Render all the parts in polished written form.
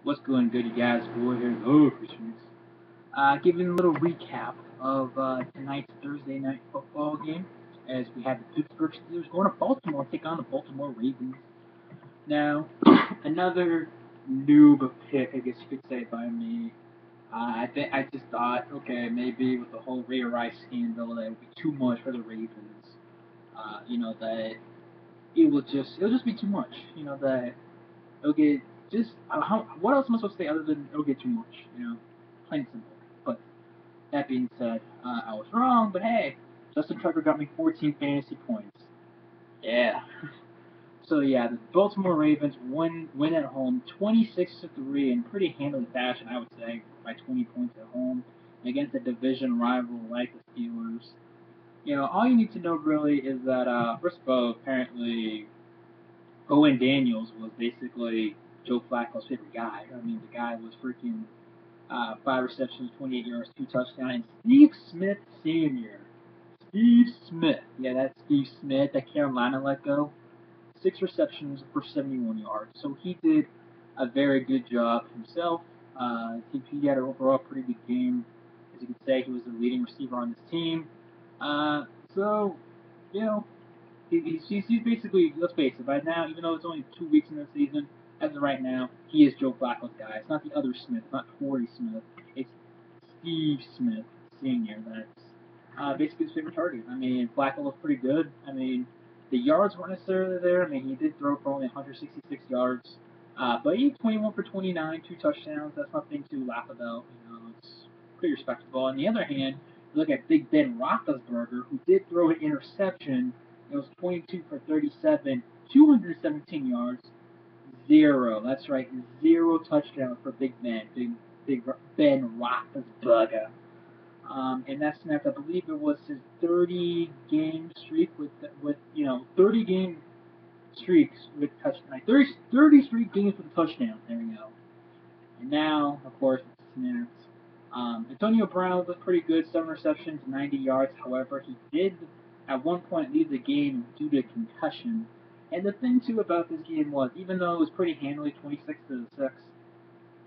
What's going good, you guys? Boy here, TheChrisPhoenix. Giving a little recap of tonight's Thursday night football game, as we have the Pittsburgh Steelers going to Baltimore to take on the Baltimore Ravens. Now, another noob pick, I guess you could say, by me. I just thought, okay, maybe with the whole Ray Rice scandal, that would be too much for the Ravens. That it'll just be too much. That it'll get just what else am I supposed to say other than it'll get too much, plain and simple. But that being said, I was wrong. But hey, Justin Tucker got me 14 fantasy points. Yeah. So yeah, the Baltimore Ravens win at home, 26-3 in pretty handily fashion, I would say, by 20 points at home against a division rival like the Steelers. All you need to know really is that first of all, apparently Owen Daniels was basically Joe Flacco's favorite guy. I mean, the guy was freaking 5 receptions, 28 yards, 2 touchdowns. And Steve Smith Sr. Steve Smith. Yeah, that's Steve Smith that Carolina let go. 6 receptions for 71 yards. So he did a very good job himself. He had an overall pretty good game. As you could say, he was the leading receiver on this team. So, you know, he's basically, let's face it, by now, even though it's only 2 weeks in the season, as of right now, he is Joe Flacco's guy. It's not the other Smith, it's not Torrey Smith. It's Steve Smith Sr. that's basically his favorite target. I mean, Flacco looked pretty good. I mean, the yards weren't necessarily there. I mean, he did throw for only 166 yards. But he 21 for 29, 2 touchdowns. That's nothing to laugh about. It's pretty respectable. On the other hand, you look at Big Ben Roethlisberger, who did throw an interception. It was 22 for 37, 217 yards, 0. That's right, 0 touchdowns for Big Ben. Big Ben Roethlisberger. And that snapped, I believe it was his 30-game streak with 30-game streaks with touchdowns. 30 straight games with touchdowns. There we go. And now, of course, it snaps. Antonio Brown looked pretty good, 7 receptions, 90 yards. However, he did at one point leave the game due to concussion. And the thing too about this game was, even though it was pretty handily, 26-6,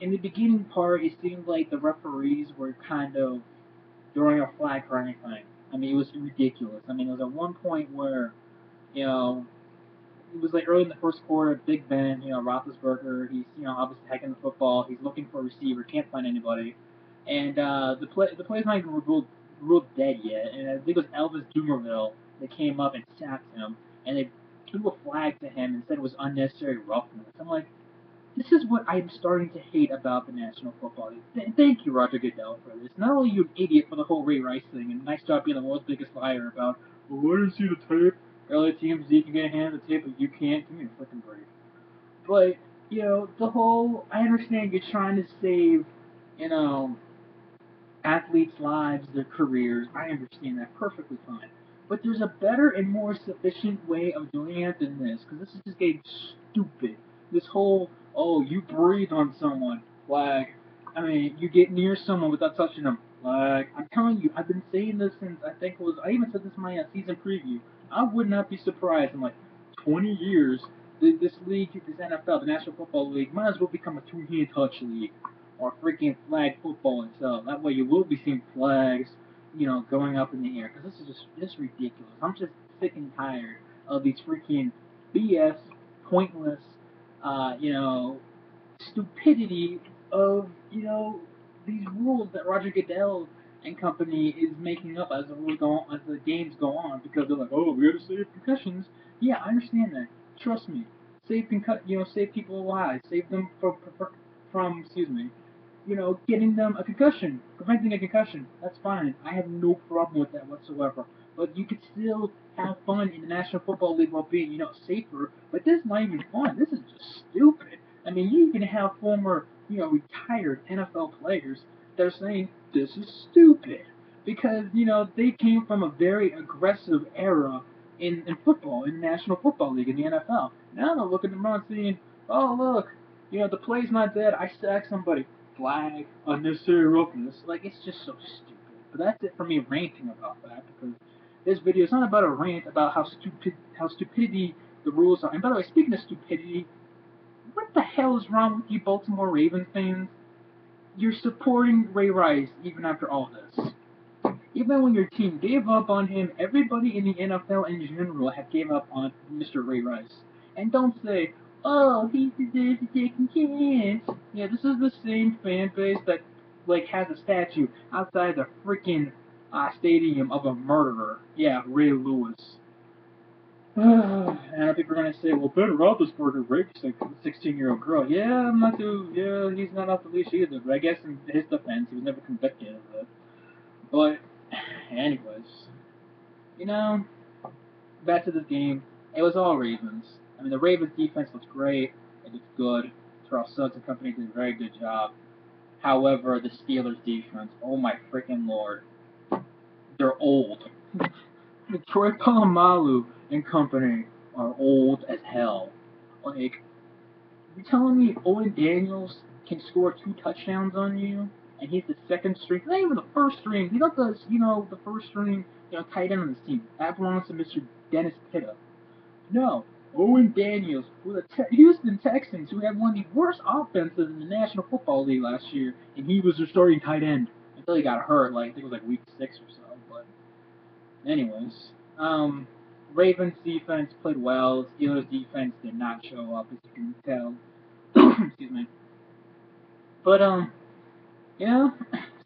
in the beginning part, it seemed like the referees were kind of throwing a flag for anything. I mean, it was ridiculous. I mean, it was at one point where, it was like early in the first quarter, Big Ben, Roethlisberger, he's, obviously hacking the football. He's looking for a receiver, can't find anybody. And the play's not even ruled dead yet. And I think it was Elvis Dumerville that came up and sacked him. And they threw a flag to him and said it was unnecessary roughness. I'm like, this is what I'm starting to hate about the National Football League. Thank you, Roger Goodell, for this. Not only are you an idiot for the whole Ray Rice thing, and nice job being the world's biggest liar about, well, I didn't see the tape. Early TMZ can get a hand of the tape, but you can't. Give me a freaking break. But, the whole, I understand you're trying to save, athletes' lives, their careers. I understand that perfectly fine. But there's a better and more sufficient way of doing it than this, because this is just getting stupid. This whole, oh, you breathe on someone, flag. I mean, you get near someone without touching them, flag. I'm telling you, I've been saying this since, I even said this in my season preview. I would not be surprised in like 20 years, this league, this NFL, the National Football League, might as well become a two-hand touch league or freaking flag football itself. That way you will be seeing flags, going up in the air. Because this is just ridiculous. I'm just sick and tired of these freaking BS, pointless, stupidity of, these rules that Roger Goodell and company is making up as the games go on. Because they're like, oh, we got to save concussions. Yeah, I understand that. Trust me. Save people alive. Save them from getting them a concussion, preventing a concussion. That's fine. I have no problem with that whatsoever. But you could still have fun in the National Football League while being, safer. But this is not even fun. This is just stupid. I mean, you can have former, retired NFL players that are saying this is stupid because, they came from a very aggressive era in football, in the National Football League, in the NFL. Now they're looking around saying, oh, look, the play's not dead. I sacked somebody. Flag, unnecessary roughness. Like, it's just so stupid. But that's it for me ranting about that, because this video is not about a rant about how stupidity the rules are. And by the way, speaking of stupidity, what the hell is wrong with you Baltimore Ravens fans? You're supporting Ray Rice even after all this. Even when your team gave up on him, everybody in the NFL in general have gave up on Mr. Ray Rice. And don't say, oh, he deserves a second chance. Yeah, this is the same fan base that like has a statue outside the freaking stadium of a murderer. Yeah, Ray Lewis. And I think we're gonna say, well, Ben Roethlisberger raped a 16-year-old girl. Yeah, I'm not too. Yeah, he's not off the leash either. But I guess in his defense, he was never convicted of it. But, anyways, you know, back to this game. It was all Ravens. I mean, the Ravens defense was great. It was good. Terrell Suggs and company did a very good job. However, the Steelers defense, oh my freaking lord, they're old. Troy Polamalu and company are old as hell. Like, you telling me Owen Daniels can score 2 touchdowns on you, and he's the second string, not even the first string. He's not the the first string tight end on this team. That belongs to Mr. Dennis Pitta. No, Owen Daniels for the Houston Texans, who had one of the worst offenses in the National Football League last year, and he was their starting tight end until he got hurt. Like I think it was like week 6 or so. But anyways, Ravens defense played well. Steelers defense did not show up, as you can tell. Excuse me. But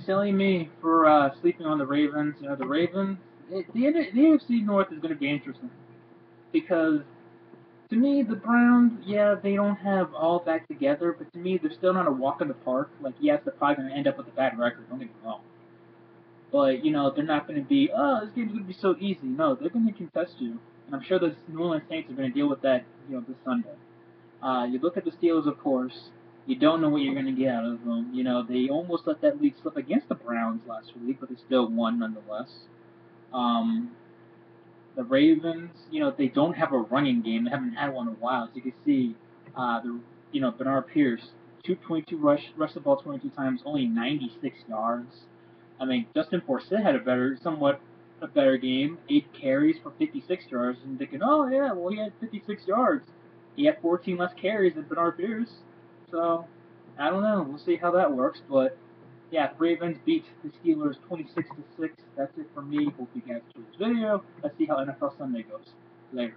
silly me for sleeping on the Ravens. The Ravens, the AFC North is going to be interesting because to me the Browns, yeah, they don't have all that together, but to me they're still not a walk in the park. Like yes, they're probably going to end up with a bad record. Don't get me wrong. But they're not going to be, oh, this game's going to be so easy. No, they're going to contest you, and I'm sure the New Orleans Saints are going to deal with that, this Sunday. You look at the Steelers, of course. You don't know what you're going to get out of them. They almost let that lead slip against the Browns last week, but they still won nonetheless. Um, the Ravens, they don't have a running game. They haven't had one in a while. As you can see, Bernard Pierce, 222 rushed the ball 22 times, only 96 yards. I mean, Justin Forsett had somewhat a better game, 8 carries for 56 yards, and thinking, oh yeah, well he had 56 yards. He had 14 less carries than Bernard Pierce. So, I don't know. We'll see how that works. But, yeah, the Ravens beat the Steelers 26-6. That's it for me. Hope you guys enjoyed this video. Let's see how NFL Sunday goes. Later.